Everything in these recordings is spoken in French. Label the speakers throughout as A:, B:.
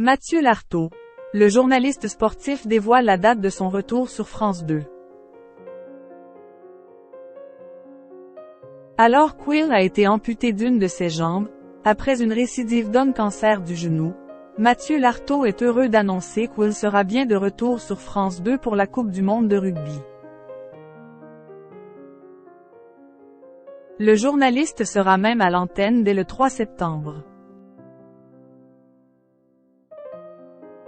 A: Mathieu Lartaud. Le journaliste sportif dévoile la date de son retour sur France 2. Alors qu'Will a été amputé d'une de ses jambes, après une récidive d'un cancer du genou, Mathieu Lartaud est heureux d'annoncer qu'Will sera bien de retour sur France 2 pour la Coupe du monde de rugby. Le journaliste sera même à l'antenne dès le 3 septembre.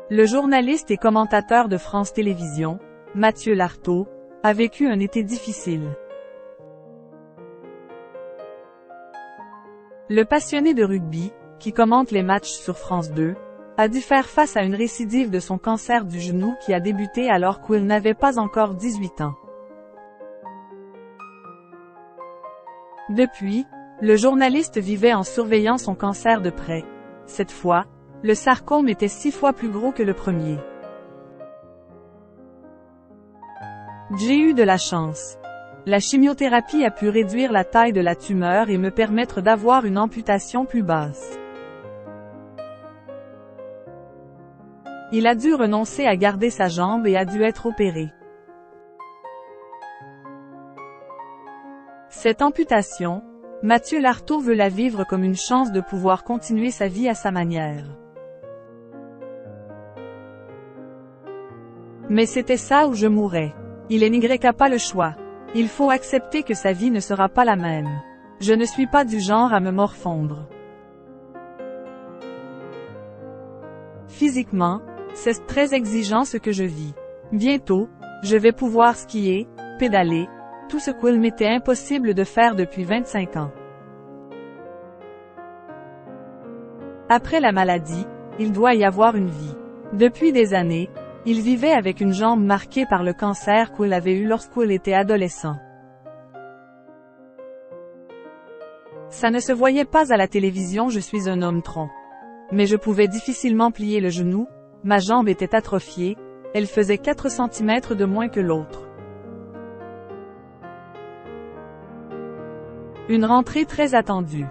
A: Le journaliste et commentateur de France Télévisions, Mathieu Lartaud, a vécu un été difficile. Le passionné de rugby, qui commente les matchs sur France 2, a dû faire face à une récidive de son cancer du genou qui a débuté alors qu'Will n'avait pas encore 18 ans. Depuis, le journaliste vivait en surveillant son cancer de près. Cette fois, le sarcome était 6 fois plus gros que le premier. J'ai eu de la chance. La chimiothérapie a pu réduire la taille de la tumeur et me permettre d'avoir une amputation plus basse. Il a dû renoncer à garder sa jambe et a dû être opéré. Cette amputation, Mathieu Lartaud veut la vivre comme une chance de pouvoir continuer sa vie à sa manière. Mais c'était ça ou je mourrais. Il n'y pas le choix. Il faut accepter que sa vie ne sera pas la même. Je ne suis pas du genre à me morfondre. Physiquement, c'est très exigeant ce que je vis. Bientôt, je vais pouvoir skier, pédaler, tout ce qu'il m'était impossible de faire depuis 25 ans. Après la maladie, il doit y avoir une vie. Depuis des années, il vivait avec une jambe marquée par le cancer qu'il avait eu lorsqu'il était adolescent. Ça ne se voyait pas à la télévision, je suis un homme tronc. Mais je pouvais difficilement plier le genou, ma jambe était atrophiée, elle faisait 4 cm de moins que l'autre. Une rentrée très attendue.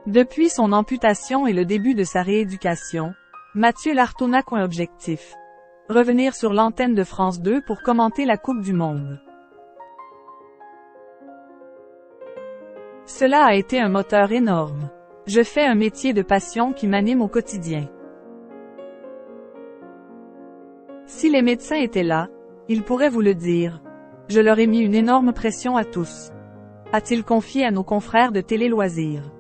A: Depuis son amputation et le début de sa rééducation, Mathieu Lartaud n'a qu'un objectif. Revenir sur l'antenne de France 2 pour commenter la Coupe du monde. Cela a été un moteur énorme. Je fais un métier de passion qui m'anime au quotidien. Si les médecins étaient là, ils pourraient vous le dire. Je leur ai mis une énorme pression à tous. A-t-il confié à nos confrères de Télé Loisirs.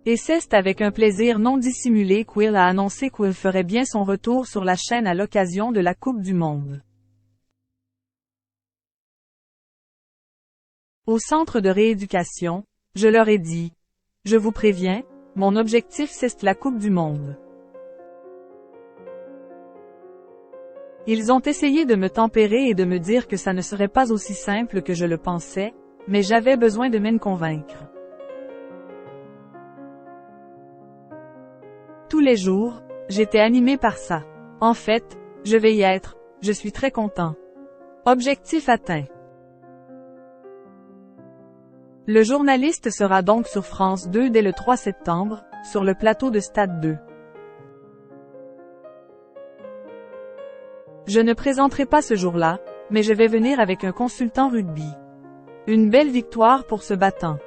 A: Et c'est avec un plaisir non dissimulé qu'Will a annoncé qu'il ferait bien son retour sur la chaîne à l'occasion de la Coupe du monde. Au centre de rééducation, je leur ai dit, je vous préviens, mon objectif c'est la Coupe du monde. Ils ont essayé de me tempérer et de me dire que ça ne serait pas aussi simple que je le pensais, mais j'avais besoin de m'en convaincre. Tous les jours, j'étais animé par ça. En fait, je vais y être, je suis très content. Objectif atteint. Le journaliste sera donc sur France 2 dès le 3 septembre, sur le plateau de Stade 2. Je ne présenterai pas ce jour-là, mais je vais venir avec un consultant rugby. Une belle victoire pour ce battant.